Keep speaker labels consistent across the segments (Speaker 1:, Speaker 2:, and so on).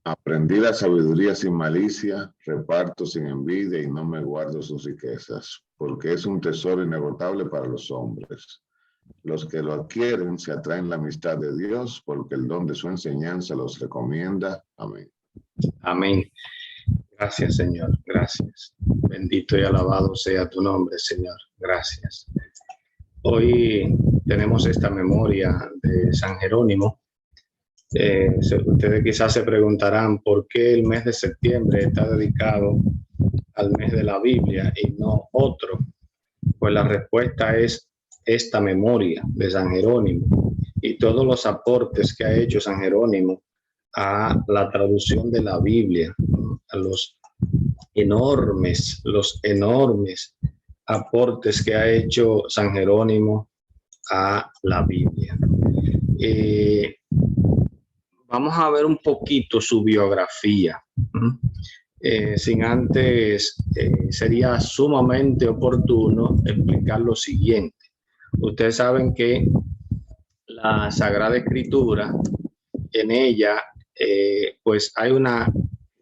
Speaker 1: Aprendí la sabiduría sin malicia, reparto sin envidia y no me guardo sus riquezas, porque es un tesoro inagotable para los hombres. Los que lo adquieren se atraen la amistad de Dios, porque el don de su enseñanza los recomienda. Amén.
Speaker 2: Amén. Gracias, Señor. Gracias. Bendito y alabado sea tu nombre, Señor. Gracias. Hoy tenemos esta memoria de San Jerónimo. Ustedes quizás se preguntarán por qué el mes de septiembre está dedicado al mes de la Biblia y no otro. Pues la respuesta es esta memoria de San Jerónimo y todos los aportes que ha hecho San Jerónimo a la traducción de la Biblia, a los enormes aportes que ha hecho San Jerónimo a la Biblia. Vamos a ver un poquito su biografía. Sin antes, sería sumamente oportuno explicar lo siguiente. Ustedes saben que la Sagrada Escritura, en ella, pues hay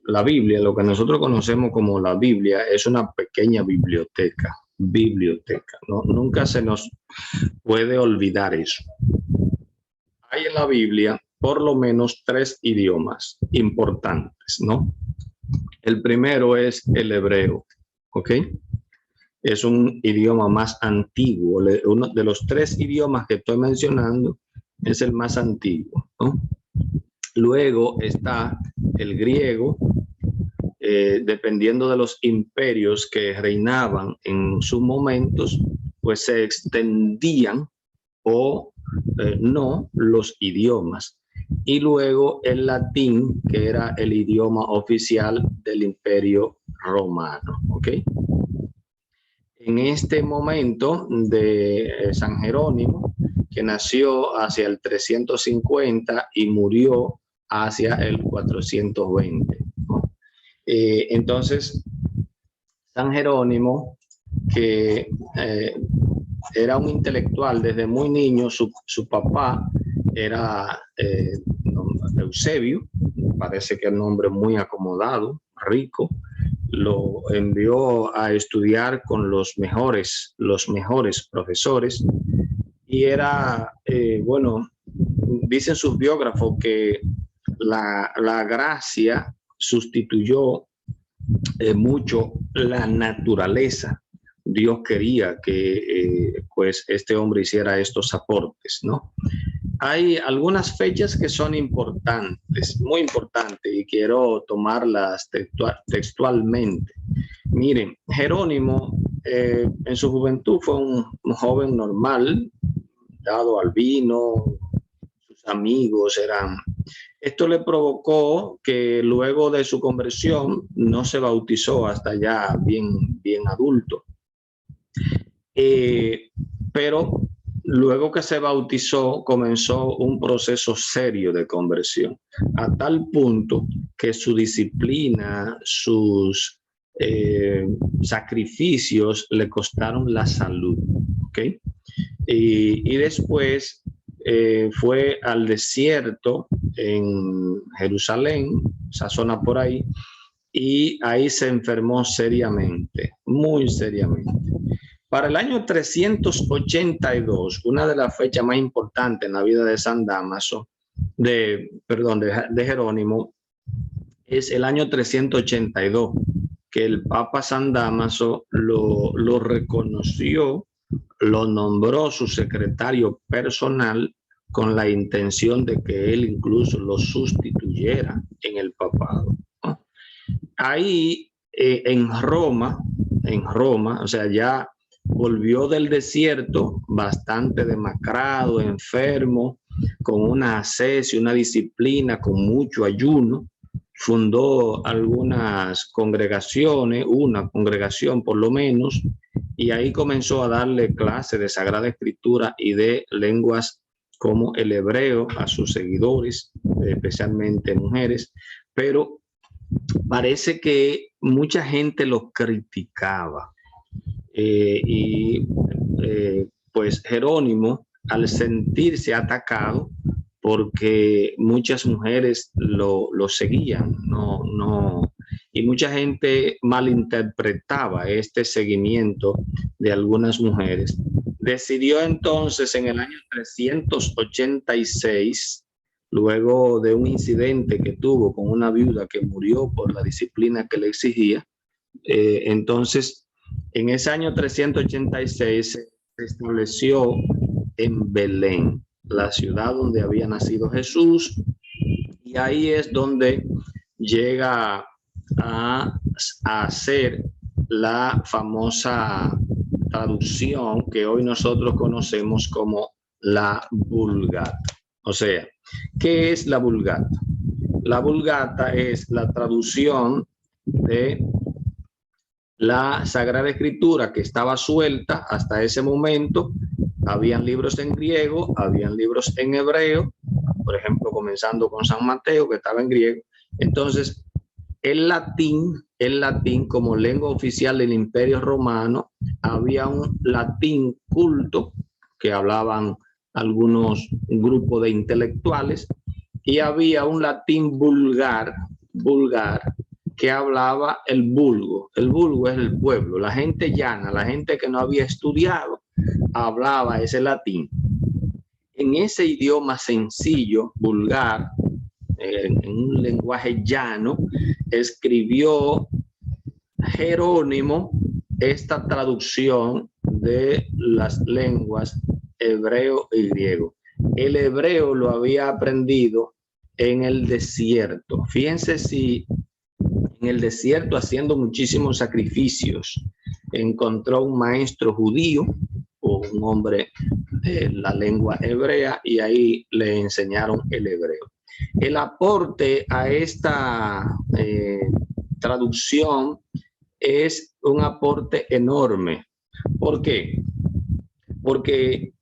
Speaker 2: la Biblia, lo que nosotros conocemos como la Biblia, es una pequeña biblioteca, ¿no? Nunca se nos puede olvidar eso. Hay en la Biblia por lo menos 3 idiomas importantes, ¿no? El primero es el hebreo, ¿ok? Es un idioma más antiguo. Uno de los 3 idiomas que estoy mencionando es el más antiguo, ¿no? Luego está el griego, dependiendo de los imperios que reinaban en sus momentos, pues se extendían o no los idiomas. Y luego el latín, que era el idioma oficial del Imperio Romano, ¿ok? En este momento de San Jerónimo, que nació hacia el 350 y murió hacia el 420, ¿no? Entonces, San Jerónimo, que era un intelectual desde muy niño, su papá era Eusebio, parece que el nombre muy acomodado, rico, lo envió a estudiar con los mejores profesores y era, bueno, dicen sus biógrafos que la gracia sustituyó mucho la naturaleza. Dios quería que pues este hombre hiciera estos aportes, ¿no? Hay algunas fechas que son importantes, muy importantes, y quiero tomarlas textualmente. Miren, Jerónimo en su juventud fue un joven normal, dado al vino, sus amigos eran... Esto le provocó que luego de su conversión no se bautizó hasta ya bien adulto. Pero luego que se bautizó, comenzó un proceso serio de conversión, a tal punto que su disciplina, sus sacrificios le costaron la salud, ¿ok? Y después fue al desierto en Jerusalén, esa zona por ahí, y ahí se enfermó seriamente, muy seriamente. Para el año 382, una de las fechas más importantes en la vida de San Dámaso, de Jerónimo, es el año 382, que el Papa San Dámaso lo reconoció, lo nombró su secretario personal con la intención de que él incluso lo sustituyera en el papado. Ahí en Roma, o sea, ya volvió del desierto bastante demacrado, enfermo, con una ascesia, una disciplina, con mucho ayuno. Fundó algunas congregaciones, una congregación por lo menos, y ahí comenzó a darle clases de Sagrada Escritura y de lenguas como el hebreo a sus seguidores, especialmente mujeres, pero parece que mucha gente lo criticaba. Pues Jerónimo, al sentirse atacado porque muchas mujeres lo seguían, y mucha gente malinterpretaba este seguimiento de algunas mujeres. Decidió entonces en el año 386, luego de un incidente que tuvo con una viuda que murió por la disciplina que le exigía, entonces en ese año 386 se estableció en Belén, la ciudad donde había nacido Jesús, y ahí es donde llega a hacer la famosa traducción que hoy nosotros conocemos como la Vulgata. O sea, ¿qué es la Vulgata? La Vulgata es la traducción de la Sagrada Escritura que estaba suelta hasta ese momento. Habían libros en griego, habían libros en hebreo, por ejemplo, comenzando con San Mateo, que estaba en griego. Entonces, el latín como lengua oficial del Imperio Romano, había un latín culto que hablaban algunos grupos de intelectuales, y había un latín vulgar que hablaba el vulgo. El vulgo es el pueblo, la gente llana, la gente que no había estudiado, hablaba ese latín. En ese idioma sencillo, vulgar, en un lenguaje llano, escribió Jerónimo esta traducción de las lenguas hebreo y griego. El hebreo lo había aprendido en el desierto. Fíjense si en el desierto, haciendo muchísimos sacrificios, encontró un maestro judío o un hombre de la lengua hebrea, y ahí le enseñaron el hebreo. El aporte a esta traducción es un aporte enorme. ¿Por qué? Porque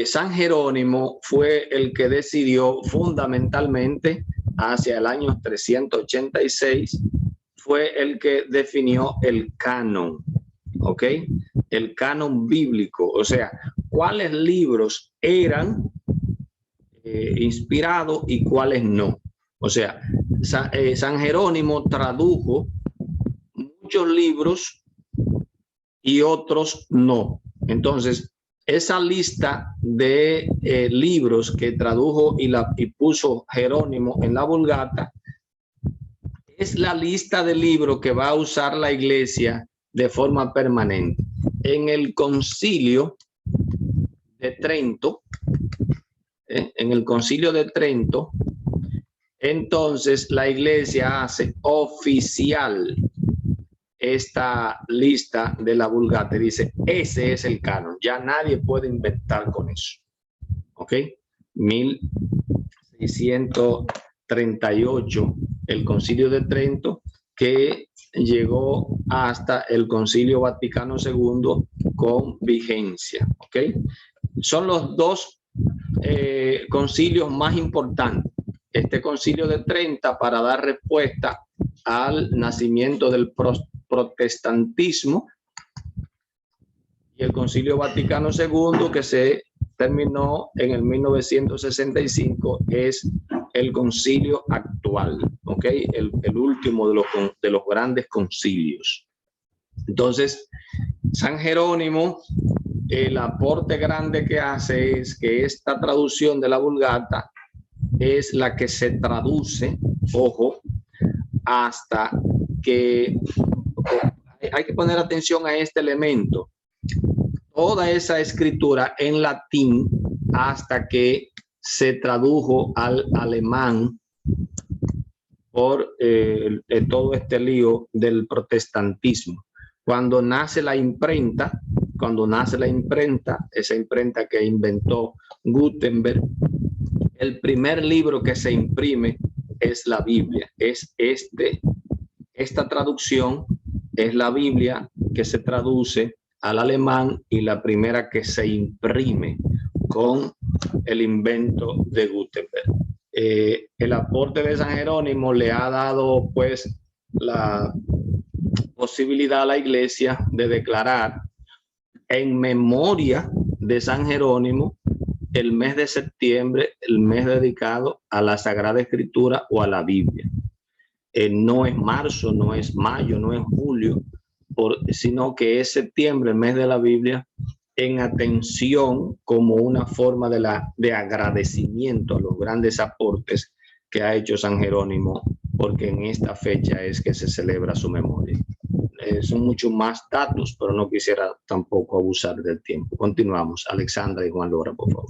Speaker 2: San Jerónimo fue el que decidió fundamentalmente hacia el año 386, fue el que definió el canon, ¿ok? El canon bíblico, o sea, cuáles libros eran inspirados y cuáles no. O sea, San Jerónimo tradujo muchos libros y otros no. Entonces, esa lista de libros que tradujo y puso Jerónimo en la Vulgata es la lista de libros que va a usar la iglesia de forma permanente. En el Concilio de Trento, entonces la iglesia hace oficial esta lista de la Vulgata. Dice, ese es el canon, ya nadie puede inventar con eso. ¿Ok? 1638, el Concilio de Trento, que llegó hasta el Concilio Vaticano II con vigencia. ¿Ok? Son los dos concilios más importantes. Este Concilio de Trento para dar respuesta al nacimiento del protestantismo, y el Concilio Vaticano II, que se terminó en el 1965, es el concilio actual, ¿ok? El último de los grandes concilios. Entonces, San Jerónimo, el aporte grande que hace es que esta traducción de la Vulgata es la que se traduce, ojo, hasta que hay que poner atención a este elemento. Toda esa escritura en latín hasta que se tradujo al alemán por todo este lío del protestantismo. Cuando nace la imprenta, esa imprenta que inventó Gutenberg, el primer libro que se imprime es la Biblia. Esta traducción es la Biblia que se traduce al alemán y la primera que se imprime con el invento de Gutenberg. El aporte de San Jerónimo le ha dado pues la posibilidad a la iglesia de declarar en memoria de San Jerónimo el mes de septiembre, el mes dedicado a la Sagrada Escritura o a la Biblia. No es marzo, no es mayo, no es julio, sino que es septiembre, el mes de la Biblia, en atención como una forma de agradecimiento a los grandes aportes que ha hecho San Jerónimo, porque en esta fecha es que se celebra su memoria. Son muchos más datos, pero no quisiera tampoco abusar del tiempo. Continuamos. Alexandra y Juan Lora, por favor.